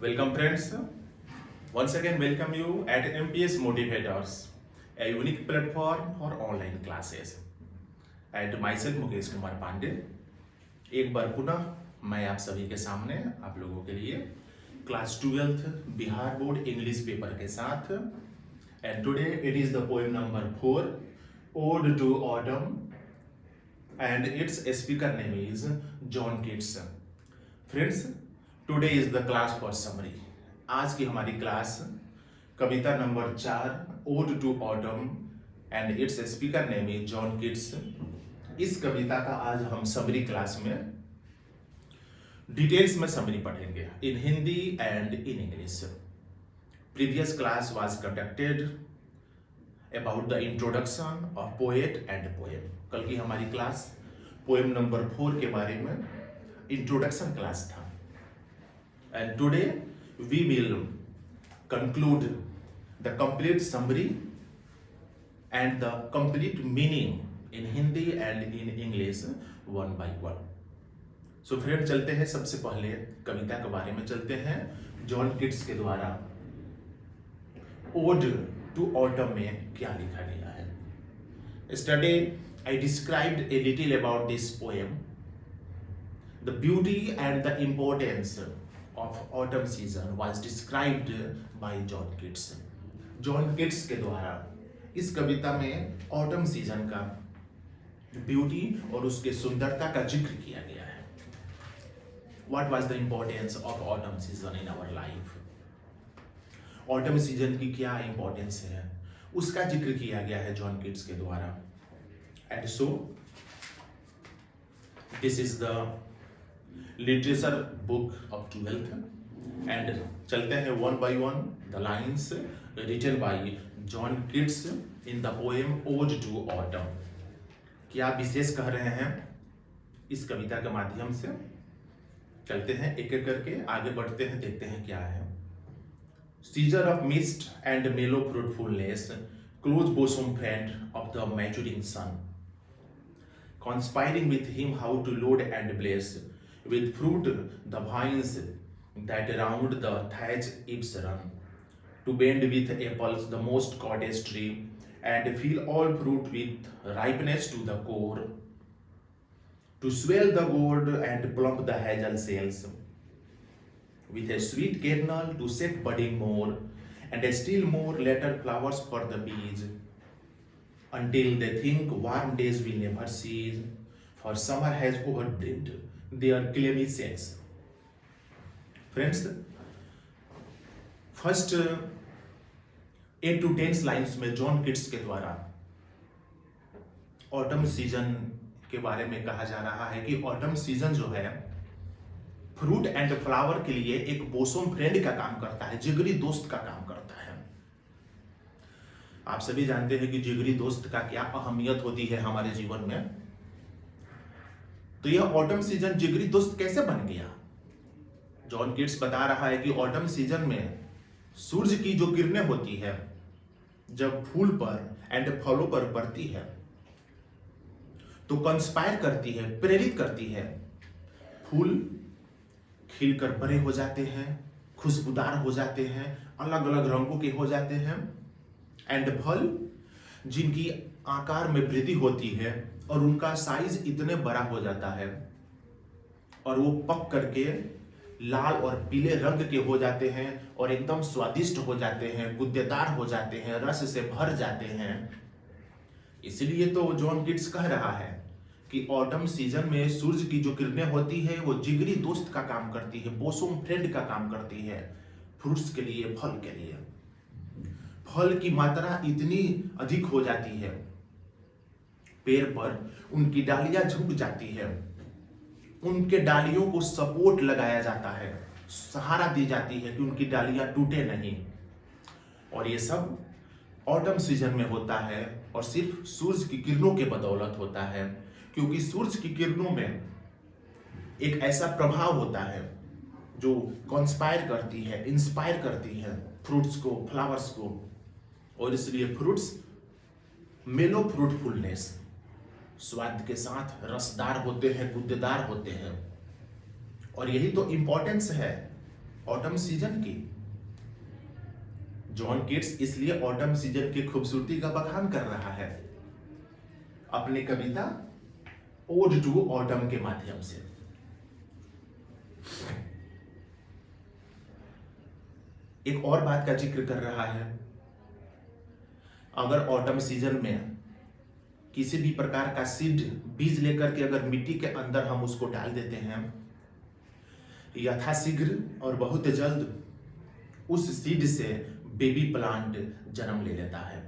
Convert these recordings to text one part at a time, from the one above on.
Welcome friends. Once again welcome you at MPS Motivators, a unique platform for online classes. And myself Mukesh Kumar Pandey एक बार पुनः मैं आप सभी के सामने आप लोगों के लिए class 12th Bihar board English paper के साथ and today it is the poem number 4 Ode to Autumn and its speaker name is John Keats. Friends, today is the class for summary. आज की हमारी क्लास कविता number 4 ode to autumn and it's speaker name is John Keats. इस कविता का आज हम summary class में डिटेल्स में समरी पढ़ेंगे in Hindi and in English. Previous class was conducted about the introduction of poet and poem. कल की हमारी क्लास पोएम नंबर 4 के बारे में इंट्रोडक्शन क्लास था। And today we will conclude the complete summary and the complete meaning in Hindi and in English one by one. So friend चलते हैं, सबसे पहले कविता के बारे में चलते हैं। जॉन किट्स के द्वारा ओड टू ऑटम में क्या लिखा गया है। Yesterday I described a little about this poem, the beauty and the importance of autumn season was described by John Keats. John Keats के द्वारा इस कविता में ऑटम सीजन का ब्यूटी और उसके सुंदरता का जिक्र किया गया है। What was the importance of autumn season in our life? Autumn season की क्या इंपॉर्टेंस है उसका जिक्र किया गया है जॉन किट्स के द्वारा। And so this is the literature book of 12th and चलते हैं one by one the lines written by John Keats in the poem ode to autumn. क्या विशेष कह रहे हैं इस कविता के माध्यम से। चलते हैं एक एक करके आगे बढ़ते हैं, देखते हैं क्या है। Season of mist and mellow fruitfulness close bosom friend of the maturing sun conspiring with him how to load and bless with fruit the vines that round the thatch eaves run, to bend with apples the most cottage tree, and fill all fruit with ripeness to the core, to swell the gourd and plump the hazel cells, with a sweet kernel to set budding more, and a still more later flowers for the bees, until they think warm days will never cease, for summer has overbred their clammy sense. Friends, first 8 to 10 lines में John Keats के द्वारा autumn season के बारे में कहा जा रहा है कि ऑटम सीजन जो है फ्रूट एंड फ्लावर के लिए एक बोसोम फ्रेंड का काम करता है, जिगरी दोस्त का काम करता है। आप सभी जानते हैं कि जिगरी दोस्त का क्या अहमियत होती है हमारे जीवन में। तो यह ऑटम सीजन जिगरी दोस्त कैसे बन गया। जॉन किट्स बता रहा है कि ऑटम सीजन में सूरज की जो किरणें होती है जब फूल पर एंड फलों पर पड़ती है तो कंस्पायर करती है, प्रेरित करती है। फूल खिलकर बड़े हो जाते हैं, खुशबूदार हो जाते हैं, अलग अलग रंगों के हो जाते हैं, एंड फल जिनकी आकार में वृद्धि होती है और उनका साइज इतने बड़ा हो जाता है और वो पक करके लाल और पीले रंग के हो जाते हैं और एकदम स्वादिष्ट हो जाते हैं, गुद्देदार हो जाते हैं, रस से भर जाते हैं। इसलिए तो जॉन किट्स कह रहा है कि ऑटम सीजन में सूरज की जो किरणें होती है वो जिगरी दोस्त का काम करती है, बोसोम फ्रेंड का काम करती है फ्रूट्स के लिए, फल के लिए। फल की मात्रा इतनी अधिक हो जाती है, पेड़ पर उनकी डालियां झुक जाती है, उनके डालियों को सपोर्ट लगाया जाता है, सहारा दी जाती है कि उनकी डालियां टूटे नहीं। और ये सब ऑटम सीजन में होता है और सिर्फ सूरज की किरणों के बदौलत होता है, क्योंकि सूरज की किरणों में एक ऐसा प्रभाव होता है जो कंस्पायर करती है, इंस्पायर करती है फ्रूट्स को, फ्लावर्स को। और इसलिए फ्रूट्स मेलो फ्रूटफुलनेस स्वाद के साथ रसदार होते हैं, गुद्देदार होते हैं। और यही तो इंपॉर्टेंस है ऑटम सीजन की। जॉन किट्स इसलिए ऑटम सीजन की खूबसूरती का बखान कर रहा है अपनी कविता ओड टू ऑटम के माध्यम से। एक और बात का जिक्र कर रहा है, अगर ऑटम सीजन में किसी भी प्रकार का सीड बीज लेकर के अगर मिट्टी के अंदर हम उसको डाल देते हैं, यथाशीघ्र और बहुत जल्द उस सीड से बेबी प्लांट जन्म ले लेता है।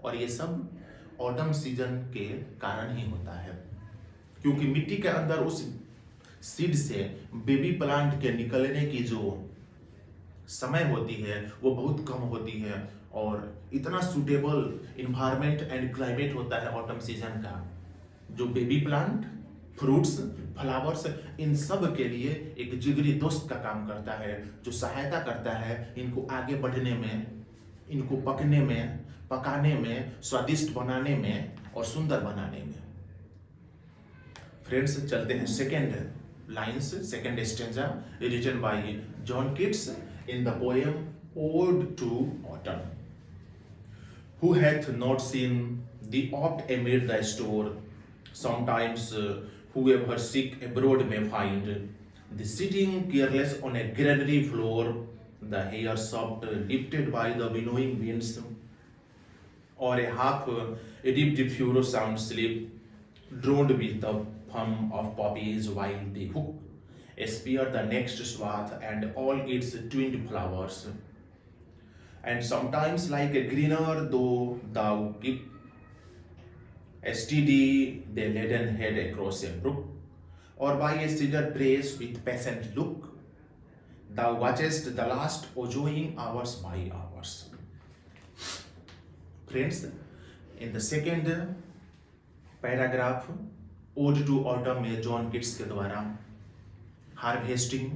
और ये सब ऑटम सीजन के कारण ही होता है, क्योंकि मिट्टी के अंदर उस सीड से बेबी प्लांट के निकलने की जो समय होती है वो बहुत कम होती है, और इतना सूटेबल इन्वायरमेंट एंड क्लाइमेट होता है ऑटम सीजन का, जो बेबी प्लांट, फ्रूट्स, फ्लावर्स, इन सब के लिए एक जिगरी दोस्त का काम करता है, जो सहायता करता है इनको आगे बढ़ने में, इनको पकने में, पकाने में, स्वादिष्ट बनाने में और सुंदर बनाने में। फ्रेंड्स, चलते हैं second lines, second stanza written by John Keats in the poem Ode to Autumn. Who hath not seen the oft amid the store? Sometimes whoever sick abroad may find the sitting careless on a granary floor, the hair soft lifted by the winnowing winds, or a half dipped furrow sound sleep, droned with the hum of poppies while the hook spear the next swath and all its twinned flowers. And sometimes like a greener though thou keep steady the laden head across a brook, or by a cedar brace with patient look, thou watchest the last enjoying hours by hours. Friends, in the second paragraph Ode to Autumn में John Keats के द्वारा harvesting,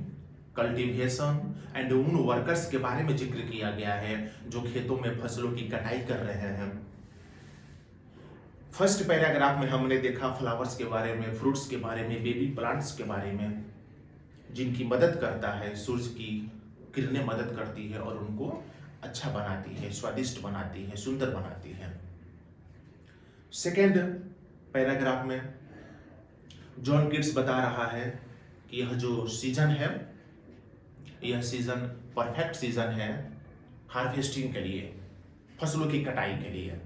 cultivation and उन workers के बारे में जिक्र किया गया है जो खेतों में फसलों की कटाई कर रहे हैं। फर्स्ट पैराग्राफ में हमने देखा फ्लावर्स के बारे में, फ्रूट्स के बारे में, बेबी प्लांट्स के बारे में, जिनकी मदद करता है, सूरज की किरणें मदद करती है और उनको अच्छा बनाती है, स्वादिष्ट बनाती है, सुंदर बनाती है। सेकेंड पैराग्राफ में जॉन किट्स बता रहा है कि यह जो सीजन है, यह सीजन परफेक्ट सीजन है हार्वेस्टिंग के लिए, फसलों की कटाई के लिए।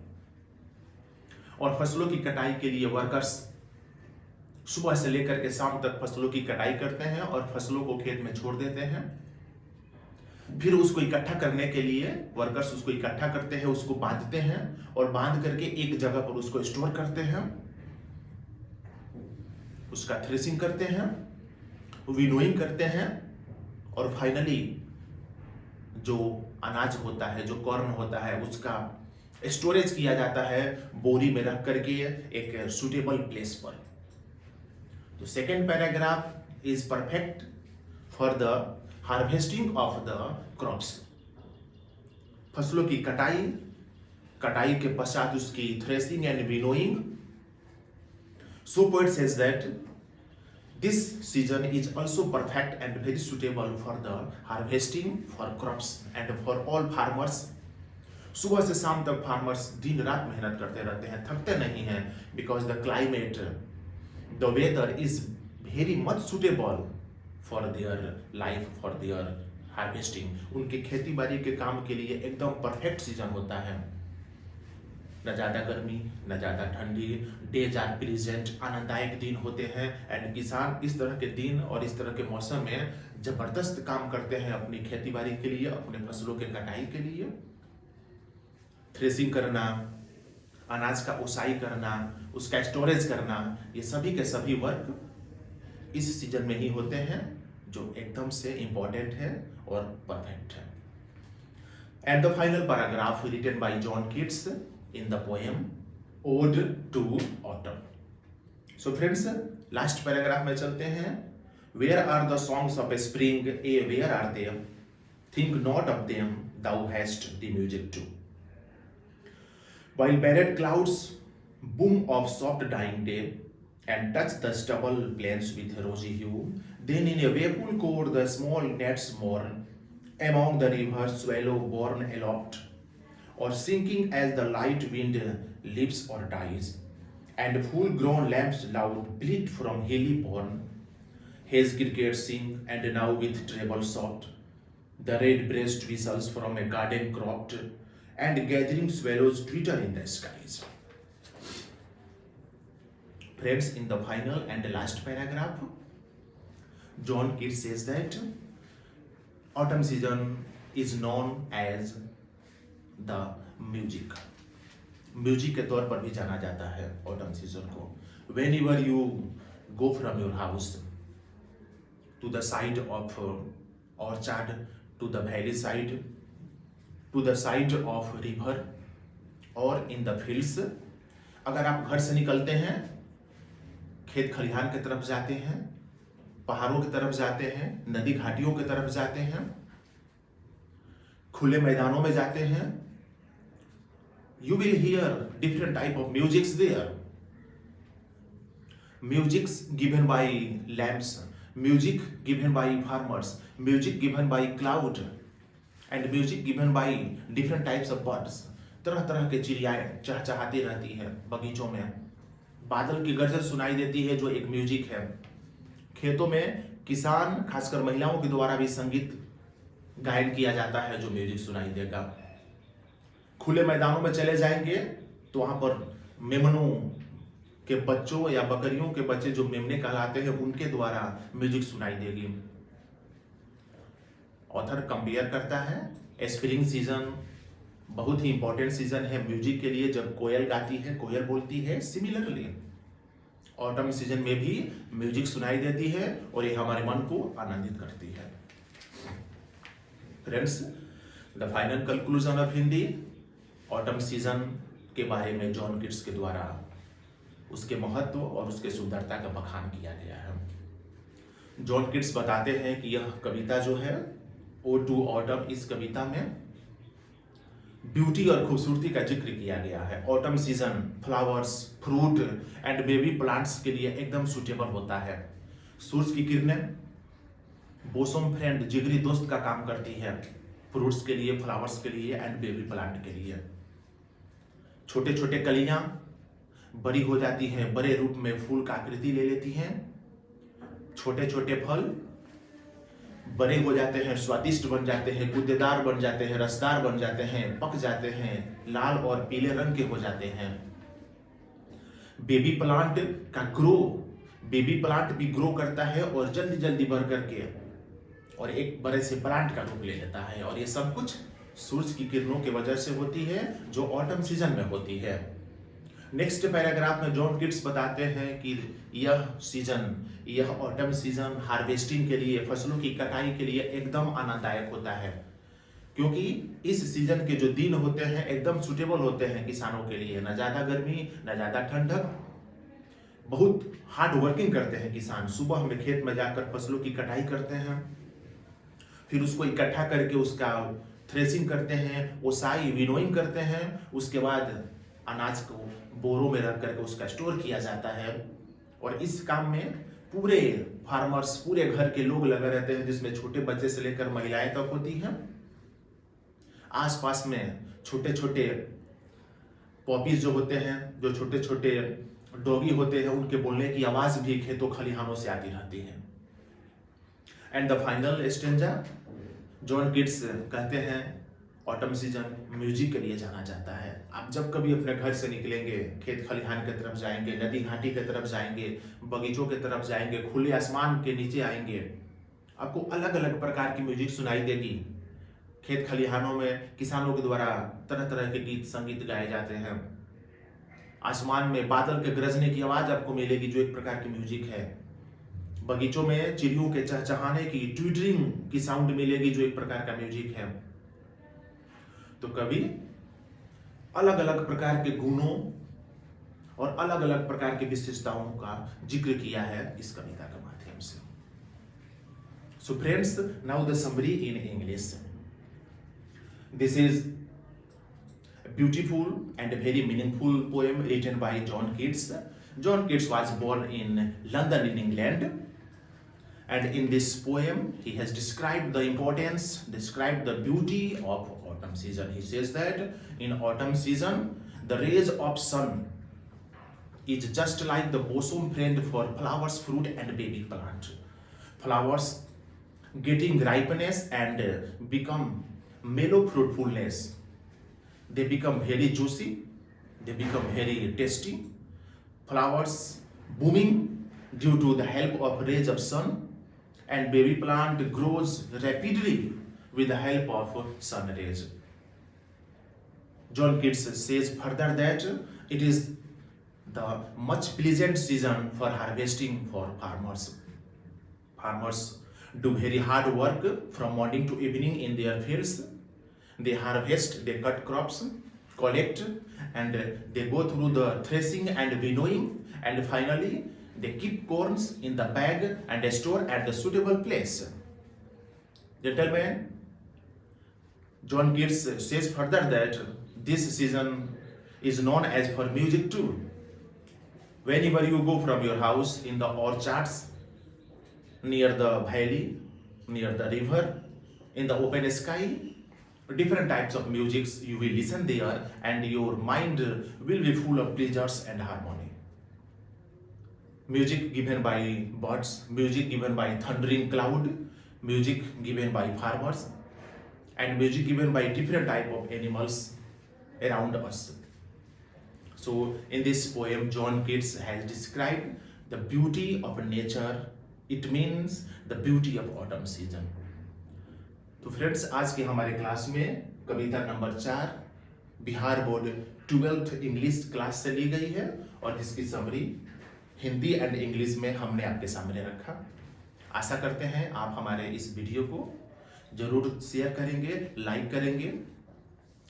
और फसलों की कटाई के लिए वर्कर्स सुबह से लेकर के शाम तक फसलों की कटाई करते हैं और फसलों को खेत में छोड़ देते हैं। फिर उसको इकट्ठा करने के लिए वर्कर्स उसको इकट्ठा करते हैं, उसको बांधते हैं और बांध करके एक जगह पर उसको स्टोर करते हैं, उसका थ्रेसिंग करते हैं, विनोइंग करते हैं, और फाइनली जो अनाज होता है, जो कॉर्न होता है, उसका स्टोरेज किया जाता है बोरी में रख करके एक सुटेबल प्लेस पर। तो second paragraph is perfect for the harvesting of the crops, फसलों की कटाई, कटाई के पश्चात उसकी threshing and winnowing. So poet says that this season is also perfect and very suitable for the harvesting for crops and for all farmers. सुबह से शाम तक फार्मर्स दिन रात मेहनत करते रहते हैं, थकते नहीं हैं, because the climate, the weather is very much suitable for their life, for their harvesting. उनके खेती बाड़ी के काम के लिए एकदम परफेक्ट सीजन होता है, न ज़्यादा गर्मी न ज़्यादा ठंडी, डेज आर प्लीजेंट, आनंददायक दिन होते हैं। एंड किसान इस तरह के दिन और इस तरह के मौसम में जबरदस्त काम करते हैं अपनी खेती बाड़ी के लिए, अपने फसलों के कटाई के लिए, थ्रेसिंग करना, अनाज का ओसाई करना, उसका स्टोरेज करना, ये सभी के सभी वर्क इस सीजन में ही होते हैं, जो एकदम से इंपॉर्टेंट है और परफेक्ट है। And the final paragraph written by John Keats in the poem Ode to Autumn. So friends, last paragraph में चलते हैं। Where are the songs of spring? Where are they? Think not of them, thou hast the music too. While barred clouds boom of soft dying day, and touch the stubble plains with rosy hue. Then in a wayful core the small nets mourn, among the rivers swallow borne aloft, or sinking as the light wind leaps or dies, and full-grown lambs loud bleat from hilly bourne. Haze crickets sing, and now with treble soft, the red-breast whistles from a garden cropped, and gathering swallows twitter in the skies. Friends, in the final and last paragraph, John Keats says that autumn season is known as the music के तौर पर भी जाना जाता है autumn season को. Whenever you go from your house to the side of orchard, to the valley side, to the side of river और in the fields, अगर आप घर से निकलते हैं, खेत खलिहान की तरफ जाते हैं, पहाड़ों की तरफ जाते हैं, नदी घाटियों की तरफ जाते हैं, खुले मैदानों में जाते हैं, you will hear different type of musics there. Musics given by lambs, music given by farmers, music given by cloud, and music given by different types of birds. तरह तरह के चिड़ियाएं चहचहाती रहती है बगीचों में, बादल की गर्जन सुनाई देती है जो एक म्यूजिक है. खेतों में किसान खासकर महिलाओं के द्वारा भी संगीत गायन किया जाता है जो म्यूजिक सुनाई देगा. खुले मैदानों में चले जाएंगे तो वहां पर मेमनों के बच्चों या बकरियों के बच्चे जो मेमने कहलाते हैं उनके द्वारा म्यूजिक सुनाई देगी. ऑथर कंपेयर करता है स्प्रिंग सीजन बहुत ही इंपॉर्टेंट सीजन है म्यूजिक के लिए, जब कोयल गाती है, कोयल बोलती है. सिमिलरली ऑटम सीजन में भी म्यूजिक सुनाई देती है और ये हमारे मन को आनंदित करती है. Friends, the final conclusion of Hindi, autumn season के बारे में जॉन किट्स के द्वारा उसके महत्व और उसके सुंदरता का बखान किया गया है. जॉन किट्स बताते हैं कि यह कविता जो है ओ टू ऑटम, इस कविता में ब्यूटी और खूबसूरती का जिक्र किया गया है. Autumn season flowers, fruit and baby plants के लिए एकदम सुटेबल होता है. सूरज की किरणें बोसोम फ्रेंड, जिगरी दोस्त का काम करती है फ्रूट्स के लिए, फ्लावर्स के लिए एंड बेबी प्लांट के लिए. छोटे छोटे कलियां बड़ी हो जाती हैं, बड़े रूप में फूल का आकृति ले लेती हैं. छोटे छोटे फल बड़े हो जाते हैं, स्वादिष्ट बन जाते हैं, गूदेदार बन जाते हैं, रसदार बन जाते हैं, पक जाते हैं, लाल और पीले रंग के हो जाते हैं. बेबी प्लांट का बेबी प्लांट भी ग्रो करता है और जल्दी जल्दी बढ़ करके और एक बड़े से प्लांट का रूप ले लेता है. और ये सब कुछ सूरज की किरणों की वजह से होती है जो ऑटम सीजन में होती है. नेक्स्ट पैराग्राफ में जॉन किट्स बताते हैं कि यह ऑटम सीजन हार्वेस्टिंग के लिए, फसलों की कटाई के लिए एकदम आनंददायक होता है, क्योंकि इस सीजन के जो दिन होते हैं एकदम सुटेबल होते हैं किसानों के लिए. न ज्यादा गर्मी न ज्यादा ठंडक, बहुत हार्ड वर्किंग करते हैं किसान. सुबह में खेत में जाकर फसलों की कटाई करते हैं, फिर उसको इकट्ठा करके उसका थ्रेसिंग करते हैं, ओसाई विनोइंग करते हैं. उसके बाद अनाज को बोरों में रख करके उसका स्टोर किया जाता है. और इस काम में पूरे फार्मर्स, पूरे घर के लोग लगे रहते हैं, जिसमें छोटे बच्चे से लेकर महिलाएं तक होती हैं. आसपास में छोटे छोटे पॉपीज जो होते हैं, जो छोटे छोटे डॉगी होते हैं, उनके बोलने की आवाज भी खेतों खलिहानों से आती रहती है. And the final stanza, John Keats कहते हैं ऑटम सीजन म्यूजिक के लिए जाना जाता है. आप जब कभी अपने घर से निकलेंगे, खेत खलिहान की तरफ जाएंगे, नदी घाटी की तरफ जाएंगे, बगीचों की तरफ जाएंगे, खुले आसमान के नीचे आएंगे, आपको अलग अलग प्रकार की म्यूजिक सुनाई देगी. खेत खलिहानों में किसानों के द्वारा तरह तरह के गीत संगीत गाए जाते हैं. आसमान में बादल के गरजने की आवाज आपको मिलेगी जो एक प्रकार की म्यूजिक है. बगीचों में चिड़ियों के चहचहाने की, ट्विटरिंग की साउंड मिलेगी जो एक प्रकार का म्यूजिक है. तो कवि अलग अलग प्रकार के गुणों और अलग अलग प्रकार की विशेषताओं का जिक्र किया है इस कविता के माध्यम से. So friends, now the summary in English. This is beautiful and a very meaningful poem written by John Keats. John Keats was born in London in England, and in this poem he has described the importance, described the beauty of autumn season. He says that in autumn season the rays of sun is just like the bosom friend for flowers, fruit and baby plant. Flowers getting ripeness and become mellow fruitfulness. They become very juicy, they become very tasty. Flowers booming due to the help of rays of sun, and baby plant grows rapidly with the help of sun rays. John Keats says further that it is the much pleasant season for harvesting for farmers. Farmers do very hard work from morning to evening in their fields. They harvest, they cut crops, collect, and they go through the threshing and winnowing, and finally they keep corns in the bag and store at the suitable place. Gentlemen, John Keats says further that this season is known as for music too. Whenever you go from your house in the orchards, near the valley, near the river, in the open sky, different types of musics you will listen there, and your mind will be full of pleasures and harmony. Music given by birds, music given by thundering cloud, music given by farmers, and music given by different type of animals around us. So in this poem, John Keats has described the beauty of nature. It means the beauty of autumn season. तो friends, आज के हमारे class में कविता number 4 Bihar board 12th English class से ली गई है, और जिसकी समरी हिंदी एंड इंग्लिश में हमने आपके सामने रखा। आशा करते हैं आप हमारे इस वीडियो को जरूर शेयर करेंगे, लाइक करेंगे,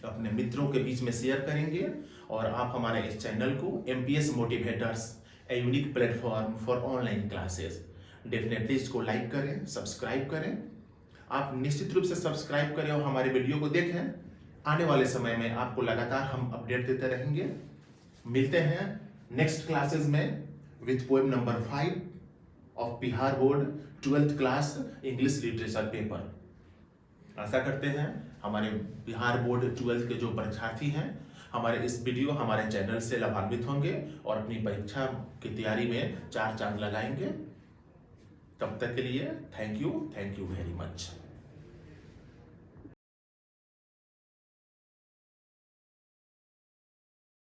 अपने मित्रों के बीच में शेयर करेंगे, और आप हमारे इस चैनल को MPS motivators a unique platform for online classes, definitely इसको लाइक करें, सब्सक्राइब करें। आप निश्चित रूप से सब्सक्राइब करें और हमारे वीडियो को देखें। आने वाले समय में आपको लगातार हम अपडेट देते रहेंगे। मिलते हैं नेक्स्ट क्लासेस में with poem number 5 of Bihar board 12th class English literature paper. आशा करते हैं हमारे बिहार बोर्ड 12th के जो परीक्षार्थी हैं हमारे इस वीडियो, हमारे चैनल से लाभान्वित होंगे और अपनी परीक्षा की तैयारी में 4 चांद लगाएंगे। तब तक के लिए थैंक यू वेरी मच।